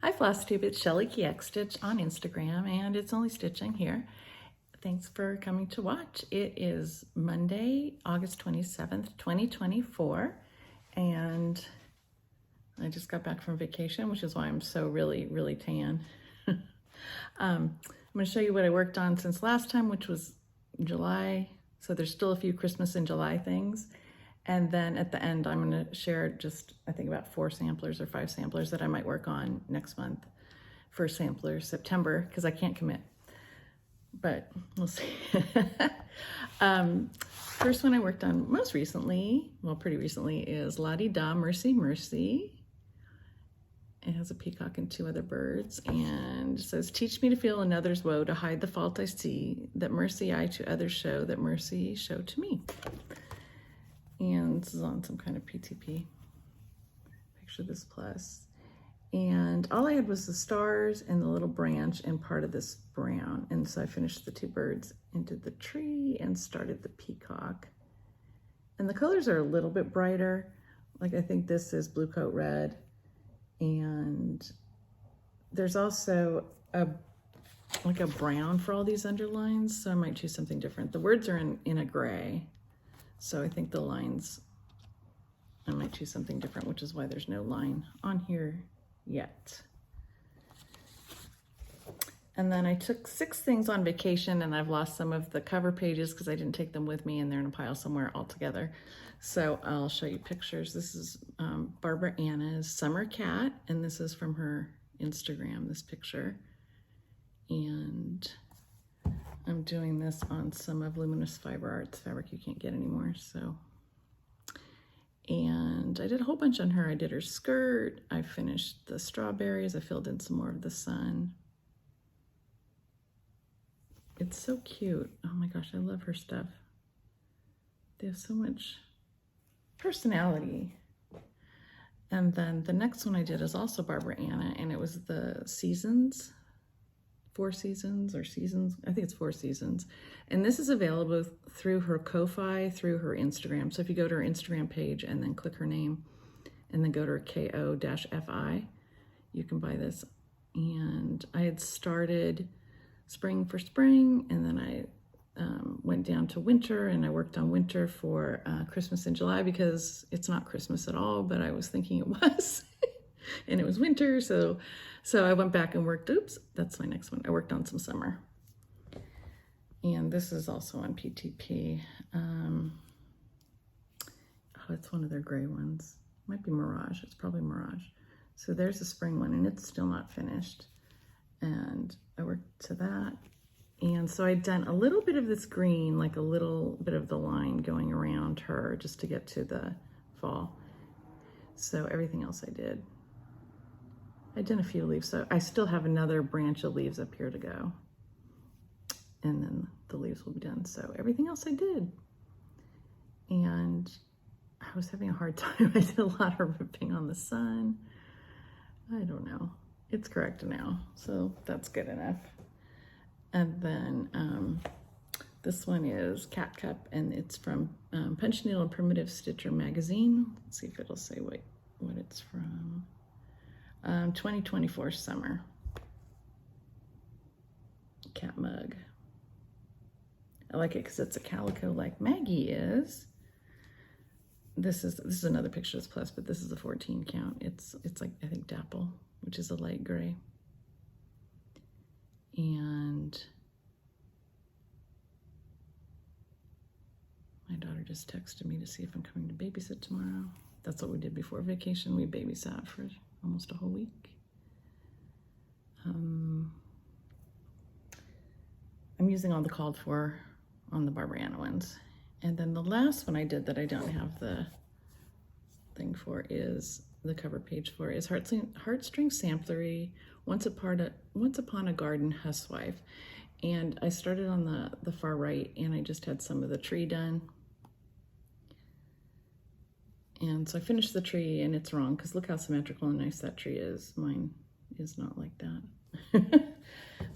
Hi Flosstube, it's Shelly KX Stitch on Instagram, and it's only stitching here. Thanks for coming to watch. It is Monday, August 27th, 2024, and I just got back from vacation, which is why I'm so really tan. I'm going to show you what I worked on since last time, which was July. So there's still a few Christmas and July things. And then at the end, I'm going to share just, I think about 4 samplers or 5 samplers that I might work on next month for samplers, September, because I can't commit, but we'll see. First one I worked on most recently, well, pretty recently, is La-Di-Da Mercy Mercy. It has a peacock and 2 other birds, and it says, teach me to feel another's woe, to hide the fault I see, that mercy I to others show, that mercy show to me. And this is on some kind of PTP. Picture this plus. And all I had was the stars and the little branch and part of this brown. And so I finished the 2 birds and did the tree and started the peacock. And the colors are a little bit brighter. Like I think this is blue coat red. And there's also like a brown for all these underlines. So I might choose something different. The words are in a gray. So I think the lines, I might choose something different, which is why there's no line on here yet. And then I took 6 things on vacation, and I've lost some of the cover pages because I didn't take them with me, and they're in a pile somewhere altogether. So I'll show you pictures. This is Barbara Anna's Summer Cat, and this is from her Instagram, this picture. And I'm doing this on some of Luminous Fiber Arts fabric you can't get anymore, so. And I did a whole bunch on her. I did her skirt, I finished the strawberries, I filled in some more of the sun. It's so cute. Oh my gosh, I love her stuff. They have so much personality. And then the next one I did is also Barbara Anna, and it was the seasons. 4 seasons or seasons, I think it's 4 seasons. And this is available through her Ko-Fi, through her Instagram. So if you go to her Instagram page and then click her name and then go to her KO-FI, you can buy this. And I had started spring for spring, and then I went down to winter, and I worked on winter for Christmas in July because it's not Christmas at all, but I was thinking it was. And it was winter, so I went back and worked, oops, that's my next one. I worked on some summer. And this is also on PTP. Oh, it's one of their gray ones. Might be Mirage, it's probably Mirage. So there's the spring one, and it's still not finished. And I worked to that. And so I'd done a little bit of this green, like a little bit of the line going around her just to get to the fall. So everything else I did. I did a few leaves, so I still have another branch of leaves up here to go. And then the leaves will be done. So everything else I did. And I was having a hard time. I did a lot of ripping on the sun. I don't know. It's correct now, so that's good enough. And then this one is Cat Cup, and it's from Punch Needle and Primitive Stitcher magazine. Let's see if it'll say what it's from. 2024 summer. Cat mug. I like it because it's a calico like Maggie is. This is another picture that's plus, but this is a 14 count. It's like, I think, dapple, which is a light gray. And my daughter just texted me to see if I'm coming to babysit tomorrow. That's what we did before vacation. We babysat for almost a whole week. I'm using all the called for on the Barbara Anna ones. And then the last one I did that I don't have the thing for is the cover page for is Heartstring Samplery, Once Upon a Garden Housewife. And I started on the far right, and I just had some of the tree done. And so I finished the tree, and it's wrong because look how symmetrical and nice that tree is. Mine is not like that.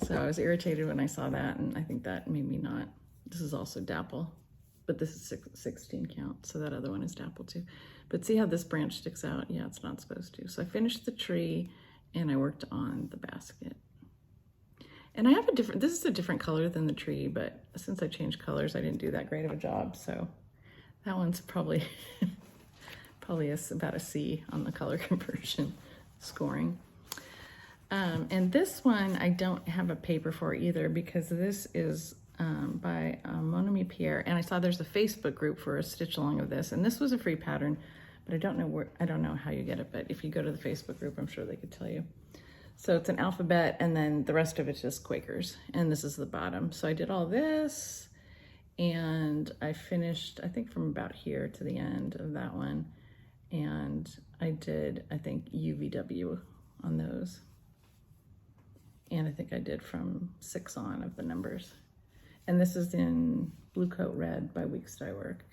So I was irritated when I saw that, and I think that made me not. This is also dapple, but this is 16 count, so that other one is dapple too. But see how this branch sticks out? Yeah, it's not supposed to. So I finished the tree, and I worked on the basket. And I have a different, this is a different color than the tree, but since I changed colors, I didn't do that great of a job. So that one's probably, probably about a C on the color conversion scoring. And this one, I don't have a paper for either because this is by Mon Ami Pierre. And I saw there's a Facebook group for a stitch along of this. And this was a free pattern, but I don't know how you get it. But if you go to the Facebook group, I'm sure they could tell you. So it's an alphabet, and then the rest of it's just Quakers, and this is the bottom. So I did all this, and I finished, I think, from about here to the end of that one, and I did, I think, UVW on those, and I think I did from 6 on of the numbers. And this is in Blue Coat Red by Weeks Dye Works.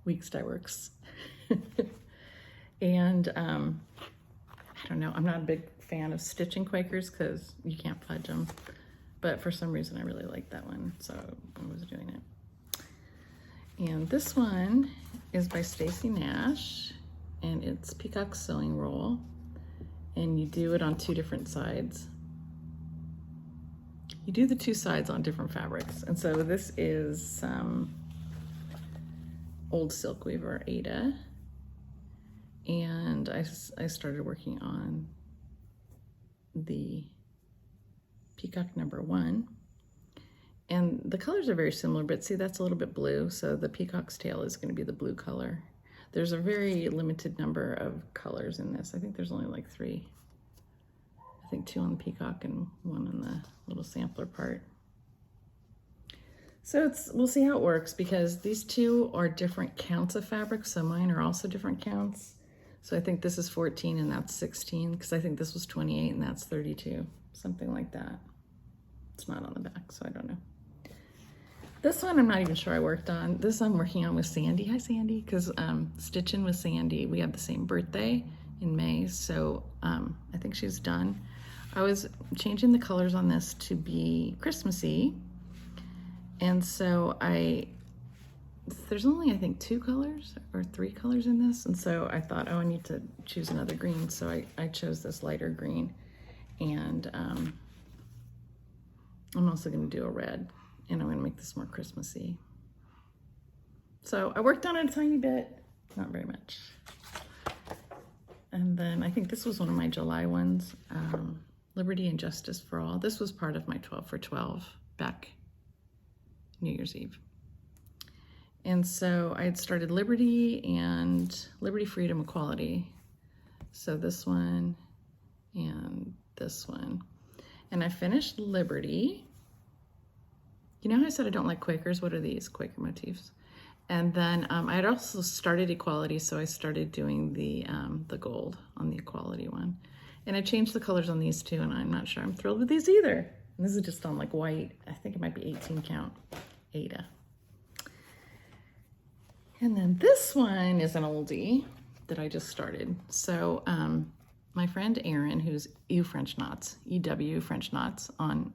Weeks Dye Works. And I don't know, I'm not a big fan of stitching Quakers because you can't fudge them, but for some reason I really like that one, so I was doing it. And this one is by Stacy Nash, and it's Peacock Sewing Roll, and you do it on 2 different sides. You do the 2 sides on different fabrics, and so this is Old Silk Weaver Ada. And I started working on the Peacock number 1. And the colors are very similar, but see, that's a little bit blue. So the peacock's tail is going to be the blue color. There's a very limited number of colors in this. I think there's only like 3. I think 2 on the peacock and 1 on the little sampler part. So we'll see how it works because these 2 are different counts of fabric. So mine are also different counts. So I think this is 14 and that's 16 because I think this was 28 and that's 32, something like that. It's not on the back, so I don't know. This one I'm not even sure I worked on. This I'm working on with Sandy. Hi, Sandy, because stitching with Sandy, we have the same birthday in May, so I think she's done. I was changing the colors on this to be Christmassy, and so there's only, I think, 2 colors or 3 colors in this. And so I thought, oh, I need to choose another green. So I chose this lighter green. And I'm also going to do a red. And I'm going to make this more Christmassy. So I worked on it a tiny bit, not very much. And then I think this was one of my July ones, Liberty and Justice for All. This was part of my 12 for 12 back New Year's Eve. And so I had started Liberty and Liberty, Freedom, Equality. So this one and this one. And I finished Liberty. You know how I said I don't like Quakers? What are these? Quaker motifs. And then I had also started Equality, so I started doing the gold on the Equality one. And I changed the colors on these 2, and I'm not sure I'm thrilled with these either. And this is just on like white. I think it might be 18 count Ada. And then this one is an oldie that I just started. So my friend Erin, who's EW French Knots on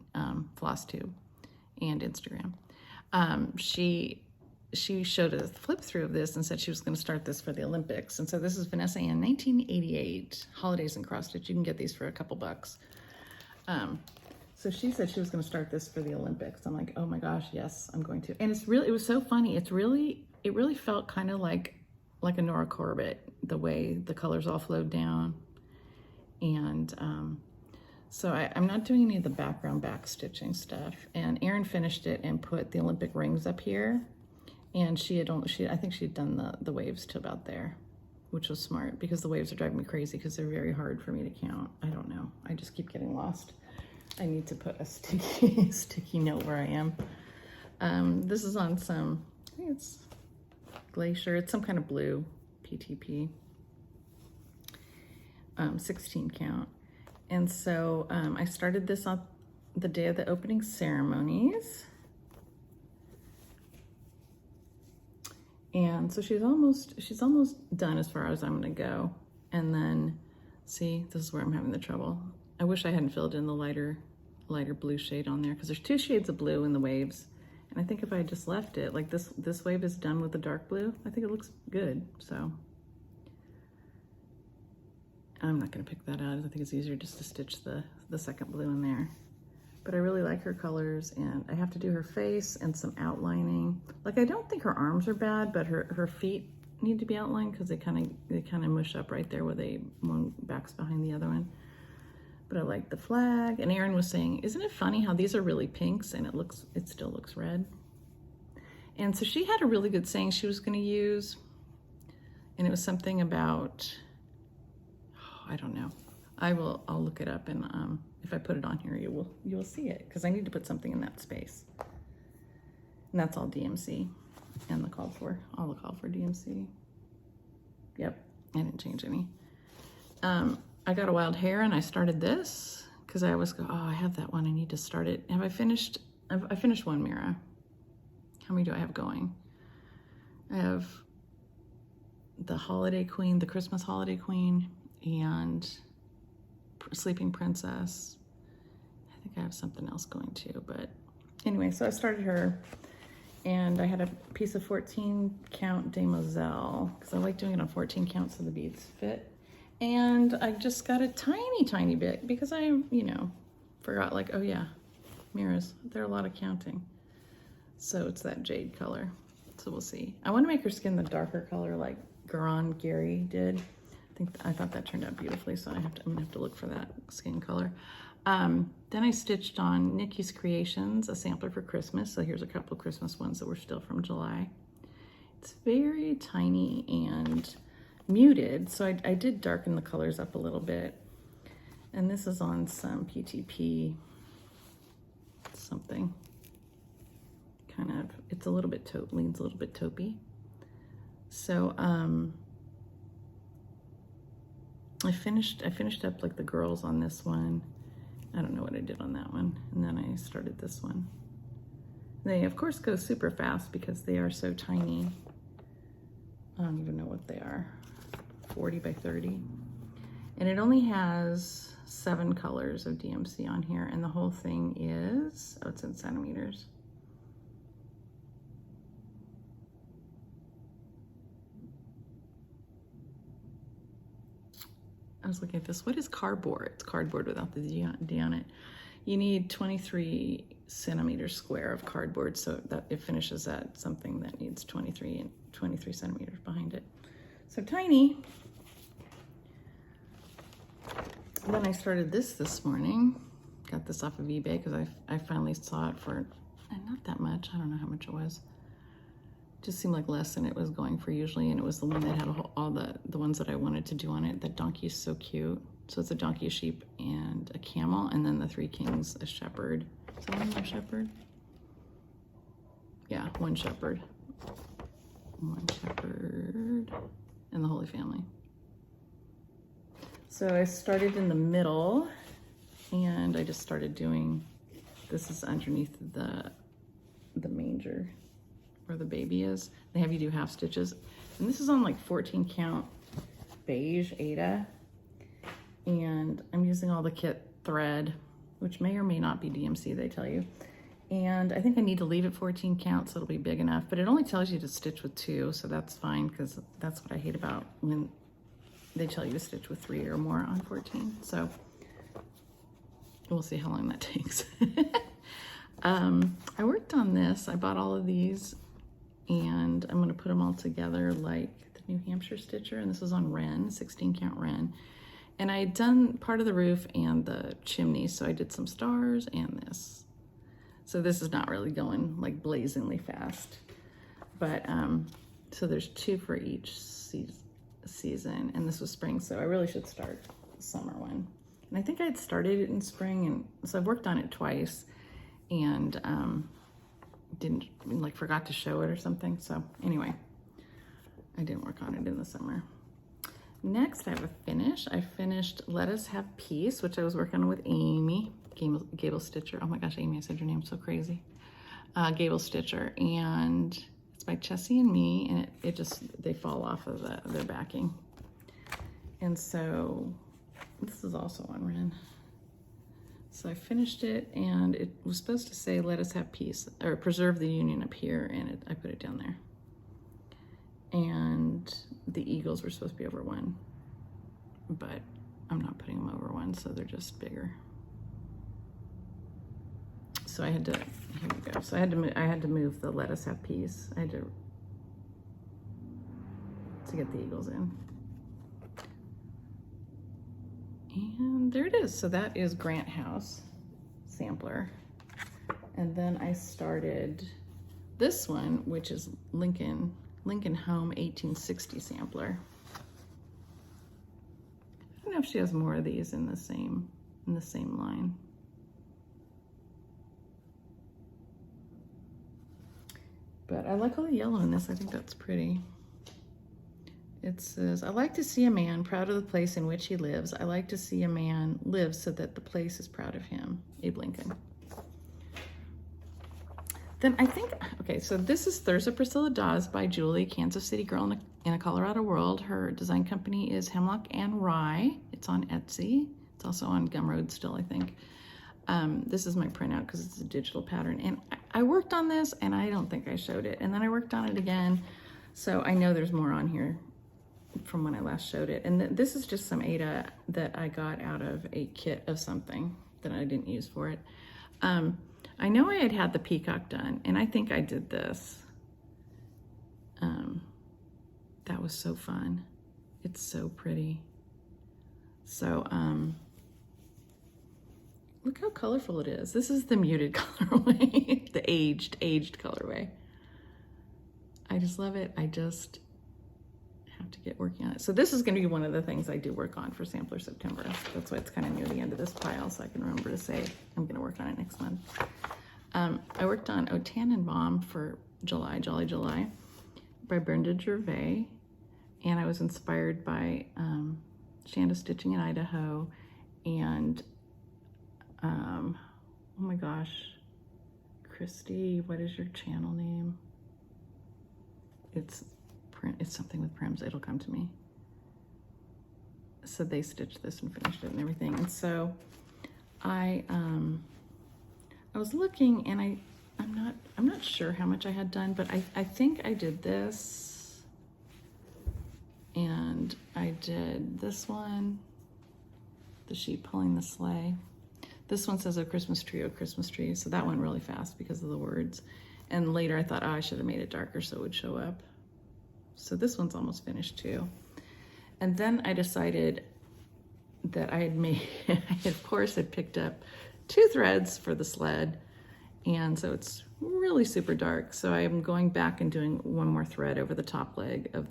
Flosstube and Instagram, she showed a flip through of this and said she was going to start this for the Olympics. And so this is Vanessa Ann 1988 Holidays in Cross Stitch. You can get these for a couple bucks. So she said she was going to start this for the Olympics. I'm like, oh my gosh, yes, I'm going to. And it was so funny. It really felt kind of like a Nora Corbett, the way the colors all flowed down. And so I'm not doing any of the background back stitching stuff. And Erin finished it and put the Olympic rings up here. And I think she had done the waves to about there, which was smart because the waves are driving me crazy because they're very hard for me to count. I don't know. I just keep getting lost. I need to put a sticky note where I am. This is on some, I think it's Glacier. It's some kind of blue PTP. 16 count. And so I started this on the day of the opening ceremonies. And so she's almost done as far as I'm gonna go. And then, see, this is where I'm having the trouble. I wish I hadn't filled in the lighter blue shade on there because there's 2 shades of blue in the waves. And I think if I had just left it, like this wave is done with the dark blue, I think it looks good, so. I'm not gonna pick that out. I think it's easier just to stitch the second blue in there. But I really like her colors, and I have to do her face and some outlining. Like, I don't think her arms are bad, but her feet need to be outlined because they kind of mush up right there where one back's behind the other one. But I like the flag. And Erin was saying, isn't it funny how these are really pinks and it still looks red? And so she had a really good saying she was going to use, and it was something about, oh, I don't know. I'll look it up, and if I put it on here, you will see it, because I need to put something in that space. And that's all DMC and all the called for DMC. Yep, I didn't change any. I got a wild hair, and I started this because I always go, oh, I have that one, I need to start it. Have I finished? I finished one, Mira. How many do I have going? I have the Holiday Queen, the Christmas Holiday Queen, and Sleeping Princess. I think I have something else going too, but anyway, so I started her, and I had a piece of 14 count Demoiselle because I like doing it on 14 count so the beads fit. And I just got a tiny bit because I, forgot, like, oh yeah, mirrors, there are a lot of counting. So it's that jade color. So we'll see. I want to make her skin the darker color like Garon Gary did. I thought that turned out beautifully, so I'm gonna have to look for that skin color. Then I stitched on Nikki's Creations, a sampler for Christmas. So here's a couple of Christmas ones that were still from July. It's very tiny and muted, so I did darken the colors up a little bit. And this is on some PTP something. Kind of, it's a little bit leans a little bit taupey. So I finished up like the girls on this one. I don't know what I did on that one. And then I started this one. They of course go super fast because they are so tiny. I don't even know what they are. 40 by 30. And it only has 7 colors of DMC on here, and the whole thing is, oh, it's in centimeters. I was looking at this. What is cardboard? It's cardboard without the D on it. You need 23 centimeters square of cardboard, so that it finishes at something that needs 23 centimeters behind it. So tiny. Then I started this morning. Got this off of eBay because I finally saw it for not that much. I don't know how much it was. Just seemed like less than it was going for usually, and it was the one that had all the ones that I wanted to do on it. That donkey is so cute. So it's a donkey, a sheep, and a camel, and then the 3 kings, a shepherd. Is that one more shepherd? Yeah, one shepherd. One shepherd, and the Holy Family. So I started in the middle, and I just started doing, this is underneath the manger where the baby is. They have you do half stitches, and this is on like 14 count beige Aida, and I'm using all the kit thread, which may or may not be DMC, they tell you. And I think I need to leave it 14 count so it'll be big enough, but it only tells you to stitch with 2, so that's fine, because that's what I hate about when they tell you to stitch with 3 or more on 14. So we'll see how long that takes. I worked on this. I bought all of these, and I'm going to put them all together like the New Hampshire stitcher, and this was on Wren, 16 count Wren. And I had done part of the roof and the chimney, so I did some stars and this. So this is not really going like blazingly fast, but so there's 2 for each season, and this was spring, so I really should start the summer one. And I think I had started it in spring, and so I've worked on it twice, and didn't, like, forgot to show it or something. So anyway, I didn't work on it in the summer. Next, I have a finish. I finished Let Us Have Peace, which I was working on with Amy, Gable Stitcher. Oh my gosh, Amy, I said your name so crazy. Gable Stitcher, and it's by Chessie and me, and it just, they fall off of their backing. And so this is also on Wren. So I finished it, and it was supposed to say, let us have peace, or preserve the union up here, and I put it down there. And the eagles were supposed to be over 1, but I'm not putting them over one, so they're just bigger. So I had to, here we go. So I had to move the let us have peace. I had to get the eagles in. And there it is. So that is Grant House sampler. And then I started this one, which is Lincoln Home 1860 sampler. I don't know if she has more of these in the same line. But I like all the yellow in this. I think that's pretty. It says, I like to see a man proud of the place in which he lives. I like to see a man live so that the place is proud of him. Abe Lincoln. Then I think, okay, so this is Thursa Priscilla Dawes by Julie, Kansas City Girl in a Colorado World. Her design company is Hemlock and Rye. It's on Etsy. It's also on Gumroad still, I think. This is my printout because it's a digital pattern. And I worked on this and I don't think I showed it. And then I worked on it again. So I know there's more on here from when I last showed it. And this is just some Aida that I got out of a kit of something that I didn't use for it. I know I had the peacock done, and I think I did this. That was so fun. It's so pretty. So, look how colorful it is. This is the muted colorway, the aged colorway. I just love it. I just have to get working on it. So this is going to be one of the things I do work on for Sampler September. That's why it's kind of near the end of this pile, so I can remember to say I'm going to work on it next month. I worked on O Tannenbaum for July, Jolly July, by Brenda Gervais, and I was inspired by Shanda Stitching in Idaho, and oh my gosh, Christy, what is your channel name? It's something with Prims. It'll come to me. So they stitched this and finished it and everything. And so I was looking, and I'm not sure how much I had done, but I think I did this, and I did this one, the sheep pulling the sleigh. This one says, "Oh Christmas tree, oh Christmas tree." So that went really fast because of the words. And later I thought, oh, I should have made it darker so it would show up. So this one's almost finished too. And then I decided that I had made, I of course had picked up 2 threads for the sled. And so it's really super dark. So I am going back and doing one more thread over the top leg of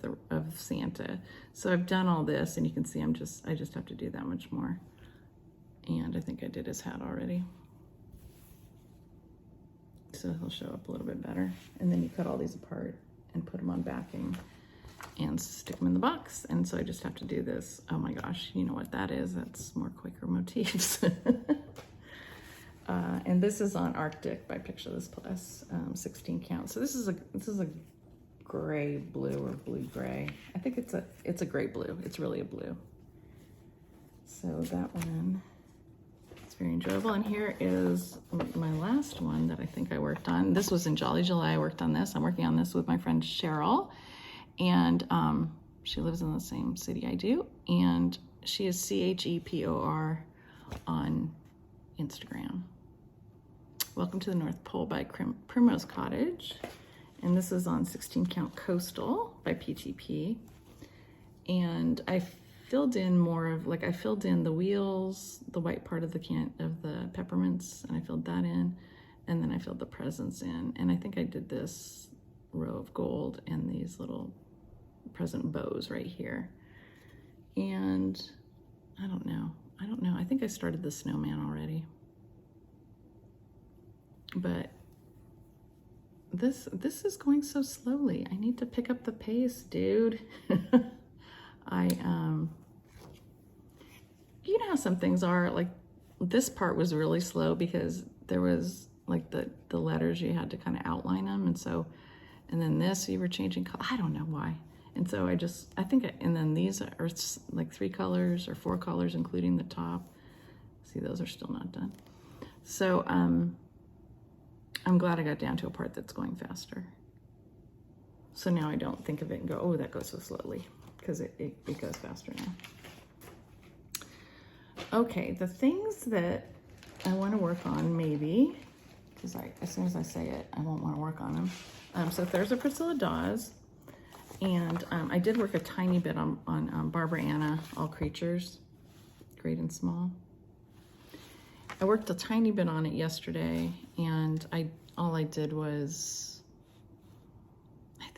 Santa. So I've done all this, and you can see I just have to do that much more. And I think I did his hat already. So he'll show up a little bit better. And then you cut all these apart and put them on backing and stick them in the box. And so I just have to do this. Oh my gosh, you know what that is? That's more Quaker motifs. And this is on Arctic by Picture This Plus, 16 count. So this is a gray blue or blue gray. I think it's a gray blue. It's really a blue. So that one, it's very enjoyable. And here is my last one that I think I worked on. This was in Jolly July. I worked on this. I'm working on this with my friend Cheryl, and she lives in the same city I do, and she is CHEPOR on Instagram. Welcome to the North Pole by Primrose Cottage. And this is on 16 count Coastal by PTP. And I filled in more of, like, I filled in the wheels, the white part of the peppermints, and I filled that in. And then I filled the presents in. And I think I did this row of gold and these little present bows right here. And I don't know. I think I started the snowman already. But this is going so slowly. I need to pick up the pace, dude. You know how some things are, like this part was really slow because there was like the letters, you had to kind of outline them. And then this, you were changing color. I don't know why. And so and then these are like 3 colors or 4 colors, including the top. See, those are still not done. So, I'm glad I got down to a part that's going faster. So now I don't think of it and go, oh, that goes so slowly, because it goes faster now. Okay, the things that I want to work on maybe, because as soon as I say it, I won't want to work on them. So there's a Priscilla Dawes, and I did work a tiny bit on Barbara Anna, All Creatures, Great and Small. I worked a tiny bit on it yesterday, and all I did was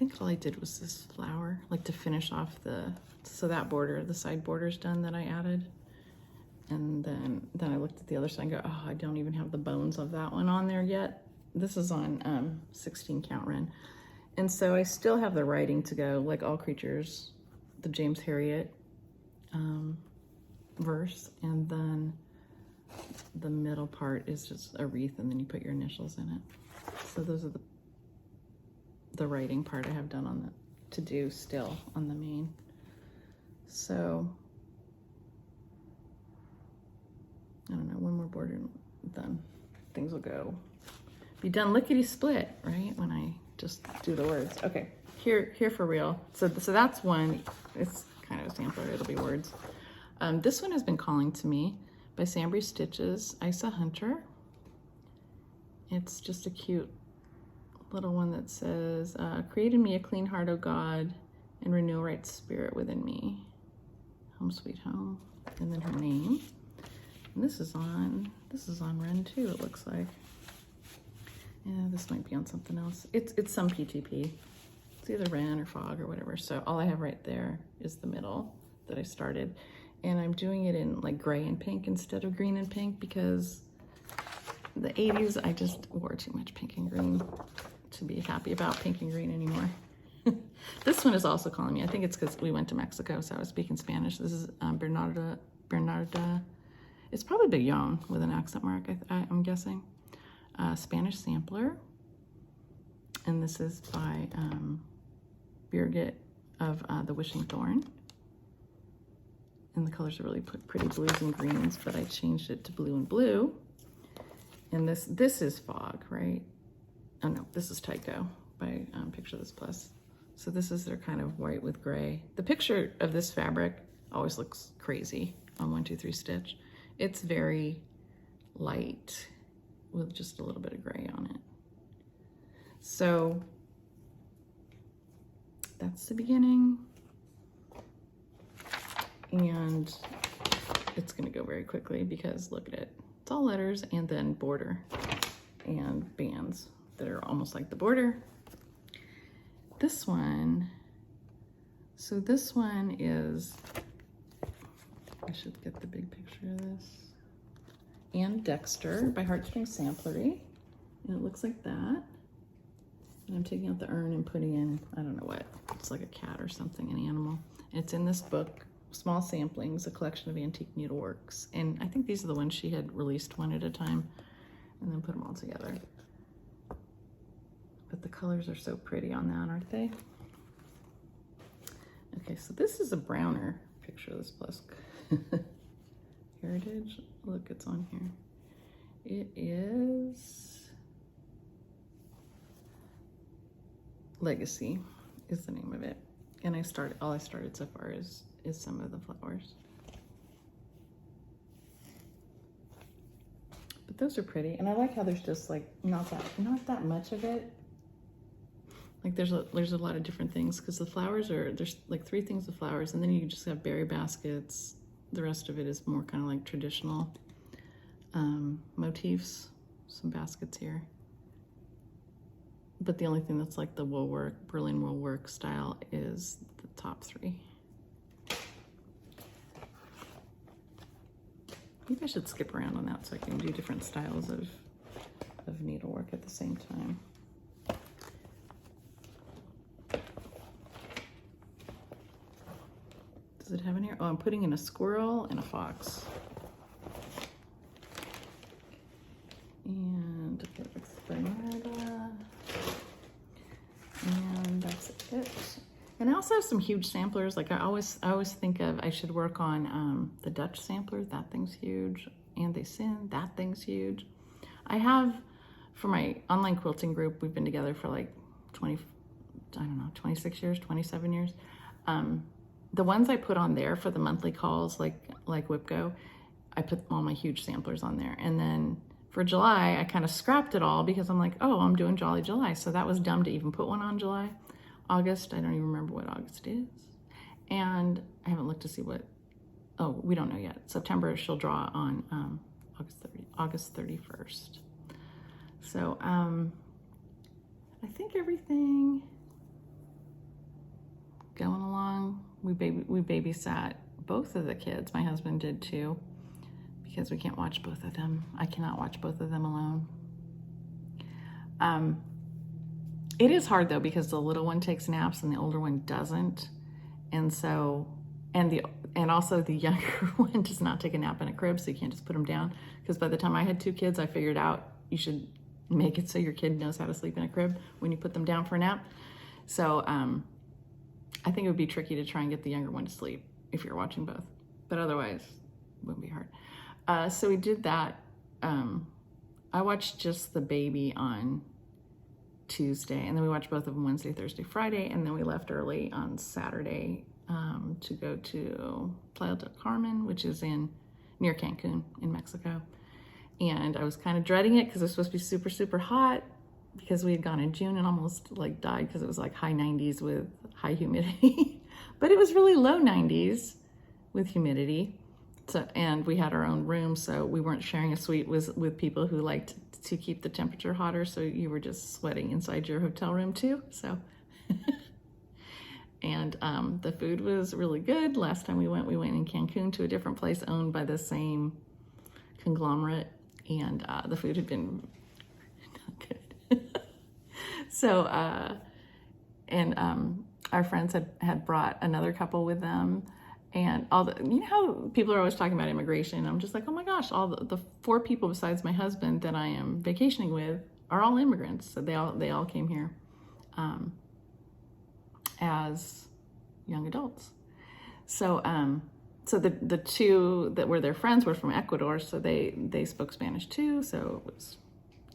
this flower, like to finish off so that border, the side border's done that I added. And then I looked at the other side and go, oh, I don't even have the bones of that one on there yet. This is on 16 count Ren. And so I still have the writing to go, like All Creatures, the James Herriot verse, and then the middle part is just a wreath, and then you put your initials in it. So those are the writing part I have done on to do still on the main. So I don't know, one more border done. Things will be done lickety split, right? When I just do the words. Okay, here for real. So that's one. It's kind of a sampler. It'll be words. This one has been calling to me by Sambry Stitches, Isa Hunter. It's just a cute little one that says, create in me a clean heart, O God, and renew a right spirit within me. Home sweet home. And then her name. And this is on Ren too, it looks like. Yeah, this might be on something else. It's some PTP. It's either Ren or Fog or whatever. So all I have right there is the middle that I started. And I'm doing it in like gray and pink instead of green and pink because the 80s, I just wore too much pink and green to be happy about pink and green anymore. This one is also calling me. I think it's because we went to Mexico, so I was speaking Spanish. This is Bernarda. It's probably Billon with an accent mark, I'm guessing. Spanish sampler. And this is by Birgit of The Wishing Thorn. And the colors are really pretty blues and greens, but I changed it to blue and blue. And this is Fog, right? Oh no, this is Tycho by Picture This Plus. So this is their kind of white with gray. The picture of this fabric always looks crazy on 1, 2, 3 stitch. It's very light with just a little bit of gray on it. So that's the beginning. And it's gonna go very quickly because look at it. It's all letters and then border and bands that are almost like the border. This one, so this one is, I should get the big picture of this. And Dexter by Heartstring Samplery. And it looks like that. And I'm taking out the urn and putting in, I don't know what, it's like a cat or something, an animal. And it's in this book, Small Samplings, a collection of antique needleworks. And I think these are the ones she had released one at a time and then put them all together. But the colors are so pretty on that, aren't they? Okay, so this is a browner picture of this plus Heritage. Look, it's on here. It is Legacy is the name of it. And all I started so far is some of the flowers. But those are pretty. And I like how there's just like not that much of it. Like there's a lot of different things because the flowers there's like 3 things of flowers, and then you just have berry baskets. The rest of it is more kind of like traditional motifs, some baskets here. But the only thing that's like the wool work, Berlin wool work style is the top 3. Maybe I should skip around on that so I can do different styles of needlework at the same time. Does it have in here? Oh, I'm putting in a squirrel and a fox. And okay, that's Bernarda. And that's it. And I also have some huge samplers. Like I always think of, I should work on the Dutch sampler. That thing's huge. And They Sin, that thing's huge. I have, for my online quilting group, we've been together for like 26 years, 27 years. The ones I put on there for the monthly calls, like WIPGO, I put all my huge samplers on there. And then for July, I kind of scrapped it all because I'm like, oh, I'm doing Jolly July. So that was dumb to even put one on July. August, I don't even remember what August is. And I haven't looked to see what, oh, we don't know yet. September, she'll draw on August 31st. So I think everything going along. We babysat both of the kids. My husband did too, because we can't watch both of them. I cannot watch both of them alone. It is hard though, because the little one takes naps and the older one doesn't. And so, and also the younger one does not take a nap in a crib, so you can't just put them down. Because by the time I had 2 kids, I figured out you should make it so your kid knows how to sleep in a crib when you put them down for a nap. So I think it would be tricky to try and get the younger one to sleep if you're watching both. But otherwise, it wouldn't be hard. So we did that. I watched just the baby on Tuesday, and then we watched both of them Wednesday, Thursday, Friday, and then we left early on Saturday to go to Playa del Carmen, which is near Cancun in Mexico. And I was kind of dreading it because it was supposed to be super, super hot, because we had gone in June and almost like died because it was like high 90s with high humidity. But it was really low 90s with humidity. So, and we had our own room, so we weren't sharing a suite with people who liked to keep the temperature hotter, so you were just sweating inside your hotel room too. So, and the food was really good. Last time we went in Cancun to a different place owned by the same conglomerate, and the food had been not good. So, our friends had brought another couple with them. And you know how people are always talking about immigration. I'm just like, oh my gosh, all the 4 people besides my husband that I am vacationing with are all immigrants. So they all came here as young adults. So the 2 that were their friends were from Ecuador, so they spoke Spanish too. So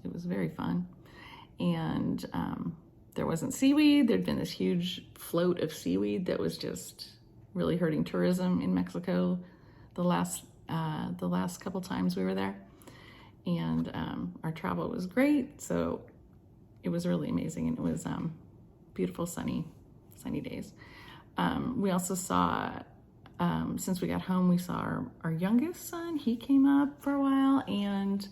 it was very fun. And there wasn't seaweed. There'd been this huge float of seaweed that was just really hurting tourism in Mexico the last couple times we were there. And our travel was great, so it was really amazing, and it was beautiful sunny days. We also saw, since we got home, we saw our youngest son. He came up for a while, and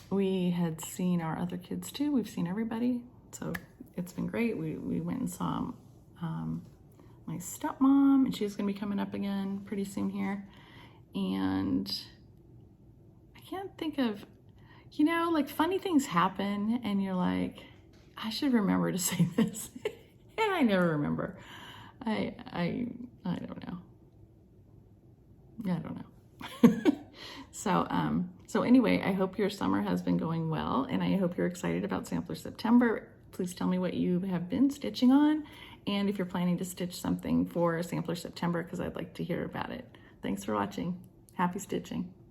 we had seen our other kids too. We've seen everybody, so it's been great. We went and saw my stepmom, and she's going to be coming up again pretty soon here. And I can't think of, like funny things happen and you're like, I should remember to say this. And I never remember. I don't know. I don't know. So anyway, I hope your summer has been going well, and I hope you're excited about Sampler September. Please tell me what you have been stitching on, and if you're planning to stitch something for Sampler September, because I'd like to hear about it. Thanks for watching. Happy stitching.